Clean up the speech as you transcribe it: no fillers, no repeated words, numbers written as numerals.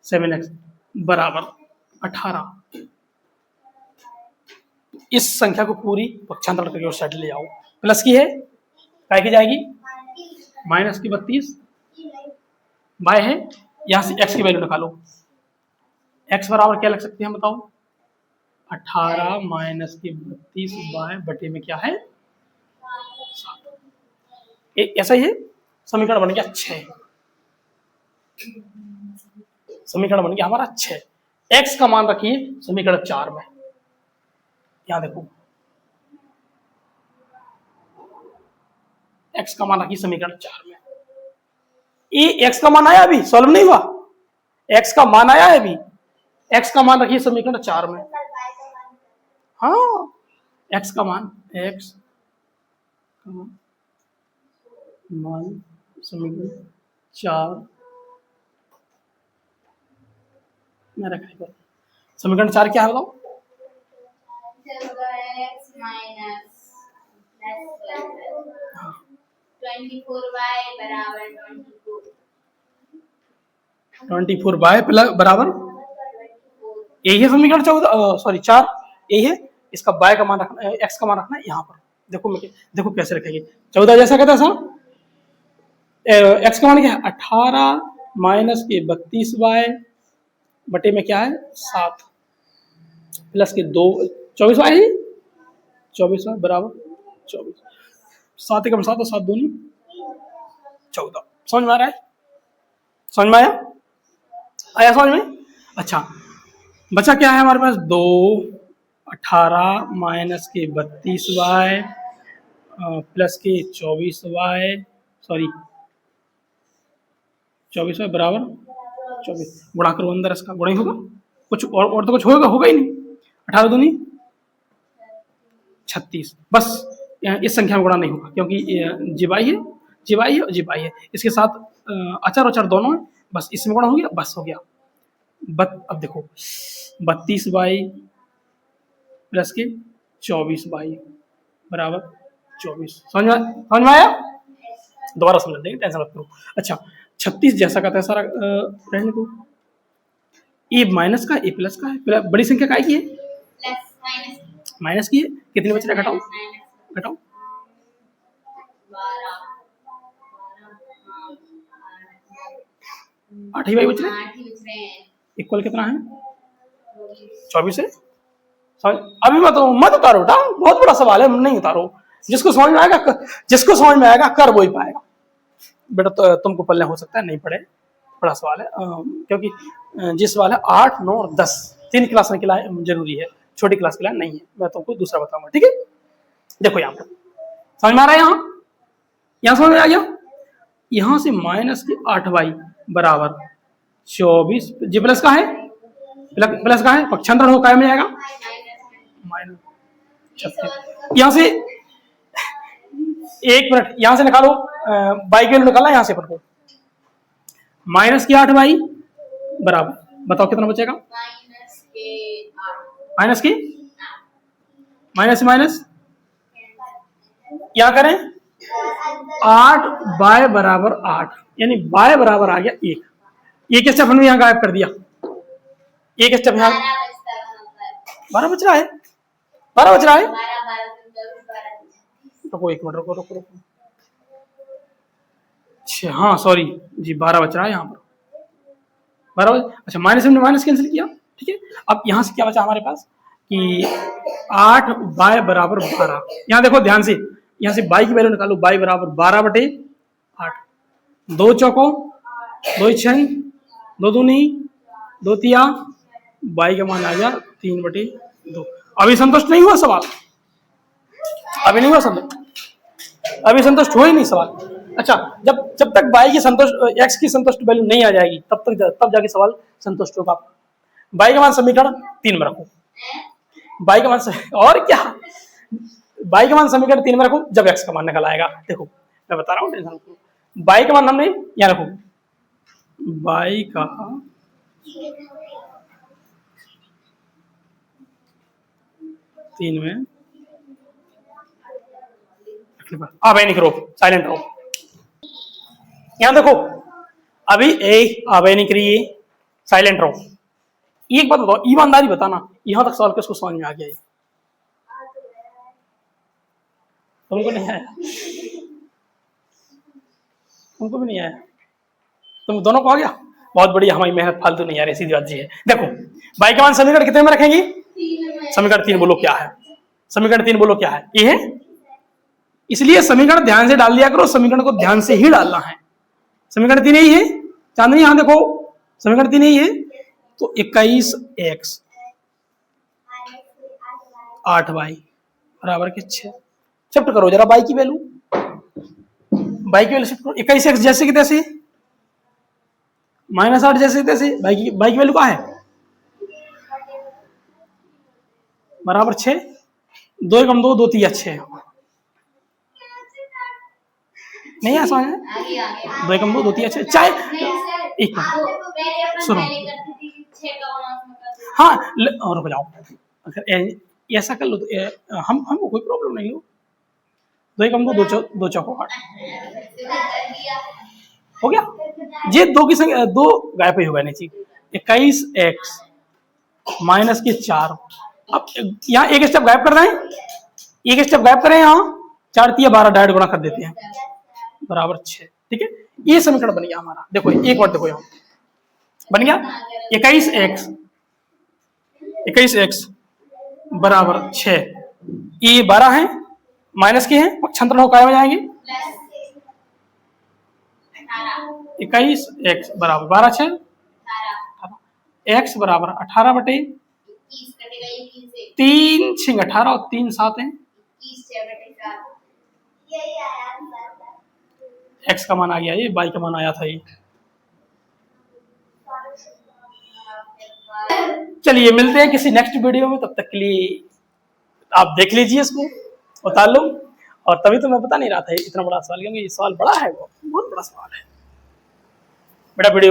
7x बराबर 18। इस संख्या को पूरी पक्षांतर करके उस साइड ले आओ। प्लस की है काय की जाएगी माइनस की 32 बाय है, यहां से x की वैल्यू निकालो। x बराबर क्या लग सकती है हम बताओ 18 माइनस की 32 बाय बटे में क्या है 7। ऐसा ही है। समीकरण बन गया 6। समीकरण बन गया हमारा 6। x का मान रखिए समीकरण 4 में। यहां देखो x का मान रखिए समीकरण 4 में। ये x का मान आया अभी सॉल्व नहीं हुआ, x का मान आया है अभी। x का मान रखिए समीकरण 4 में। हाँ x का मान समीकरण 4 में रखेगा। समीकरण 4 क्या है बताओ 24y बराबर यही है समीकरण 4 यही है। इसका y का मान रखना x का मान रखना है यहाँ पर। देखो कैसे रखेंगे 14 जैसा कहता था x का मान क्या है 18 माइनस के 32y बटे में क्या है 7 प्लस के 2 24y है 24y बराबर 24 7 एकम 7 और 7 दूनी 14। समझ में आ रहा है? समझ में आया समझ में? अच्छा बचा क्या है हमारे पास 2 18 माइनस के 32y प्लस के 24y बराबर 24। गुणा करो अंदर इसका गुणा ही होगा कुछ और तो कुछ होगा ही नहीं। 18 दूनी 36 बस इस संख्या में गुणा नहीं होगा क्योंकि जीवाई है इसके साथ अचार दोनों है बस इसमें गुणा हो गया बस हो गया। अब देखो 32y प्लस के 24y बराबर 24। समझ में आया? दोबारा समझ देंगे टेंशन मत करो। अच्छा 36 जैसा का तैसा रहने दो। ए माइनस का ए प्लस का है बड़ी संख्या काय की है माइनस की है। कितने बच रहे घटाओ 8 ही बच रहे इक्वल कितना है 24 है। अभी मत उतारो बेटा बहुत बड़ा सवाल है नहीं उतारो। जिसको समझ में आएगा कर वो ही पाएगा बेटा। तो तुमको पल्ले हो सकता है नहीं पढ़े बड़ा सवाल है क्योंकि जिस सवाल है 8 9 और 10 3 क्लास के लिए जरूरी है छोटी क्लास के लिए नहीं है। मैं तुमको दूसरा बताऊंगा ठीक है। देखो यहाँ पर समझ में आ रहा है यहाँ समझ में आ गया। यहाँ से माइनस के 8y बराबर 24 जी प्लस का है पक्षांतर हो काय में आएगा माइनस 36। यहाँ से 1 मिनट यहाँ से निकालो बाई के निकालना यहाँ से अपन को माइनस की 8y बराबर बताओ कितना बचेगा माइनस क्या करें 8y बराबर 8 यानी y बराबर आ गया 1 स्टेप हमने यहाँ गायब कर दिया। 1 स्टेप यहाँ 12 बच रहा है रुको 1 मिनट रुको अच्छा हाँ सॉरी जी 12 बच रहा है यहाँ पर 12 अच्छा माइनस कैंसिल किया ठीक है। अब यहाँ से क्या बचा हमारे पास कि 8y बराबर 12। यहाँ देखो ध्यान से यहाँ से y की वैल्यू निकालो y बराबर 12 बटे 8 2 चौको 2 छह 2 दूनी 2 तिया y का मान आ गया 3 बटे 2। अभी संतुष्ट नहीं हुआ सवाल अभी संतुष्ट हो ही नहीं सवाल। अच्छा जब तक y की संतुष्ट x की संतुष्ट वैल्यू नहीं आ जाएगी तब जाके सवाल संतुष्ट होगा। y का मान समीकरण 3 में रखो y का मान और क्या y का मान समीकरण 3 में रखो जब x का मान निकल आएगा। देखो मैं बता रहा हूँ टेंशन मत लो। y का मान हमने यहाँ रखो y का तीन में अब नहीं करो साइलेंट रहो। यहाँ देखो अभी अब नहीं करिए साइलेंट रहो। एक बात बताओ, ईमानदारी बताना, यहां तक सवाल किसको समझ में आ गया है? तुमको नहीं आया? तुमको भी नहीं आया? तुम दोनों को आ गया? बहुत बढ़िया, हमारी मेहनत फालतू नहीं आ रही, सीधी बात जी है। देखो बाई का मान समीकरण कितने में रखेंगी? समीकरण 3 बोलो क्या है? समीकरण 3 बोलो क्या है? ये है। इसलिए समीकरण ध्यान से डाल दिया करो, समीकरण को ध्यान से ही डालना है। समीकरण 3 यही है चांदनी, यहां देखो समीकरण 3 यही है। तो 21x 8y बराबर के 6। शिफ्ट करो जरा बाई की वैल्यू, बाई की वैल्यू शिफ्ट करो। 21x जैसे कि तैसे, -8 जैसे तैसे, बाई की वैल्यू क्या है? बराबर 6। 2 कम 2, 2 3 6। नहीं है समझ में? 2 कम 2, 2 3 6। चाहे एक मिनट सुनो, हाँ रुक जाओ, अगर ऐसा कर लो तो हमको कोई प्रॉब्लम नहीं हो। 2 कम 2, 2 चौको 8 हो गया। ये दो की संख्या, दो गायब ही होगा नीचे। 21x माइनस के 4। अब यहाँ एक स्टेप गायब कर रहे हैं, एक स्टेप गायब करें, यहाँ 4 3 12 डायरेक्ट गुणा कर देते हैं, बराबर 6। ठीक है, ये समीकरण बन गया हमारा। देखो एक बार देखो यहाँ बन गया 21x बराबर 6। ये 12 है, माइनस के हैं, पक्षांतर होकर में जाएंगे। 21x बराबर 12 6 x बराबर 18 बटे 3 6 18 और 3 7 है। x का मान आ गया, ये y का मान आया था ये। चलिए मिलते हैं किसी नेक्स्ट वीडियो में, तब तक के लिए आप देख लीजिए इसको उतार लो। और तभी तो मैं बता नहीं रहा था इतना बड़ा सवाल, क्योंकि ये सवाल बड़ा है, वो बहुत बड़ा सवाल है। बड़ा वीडियो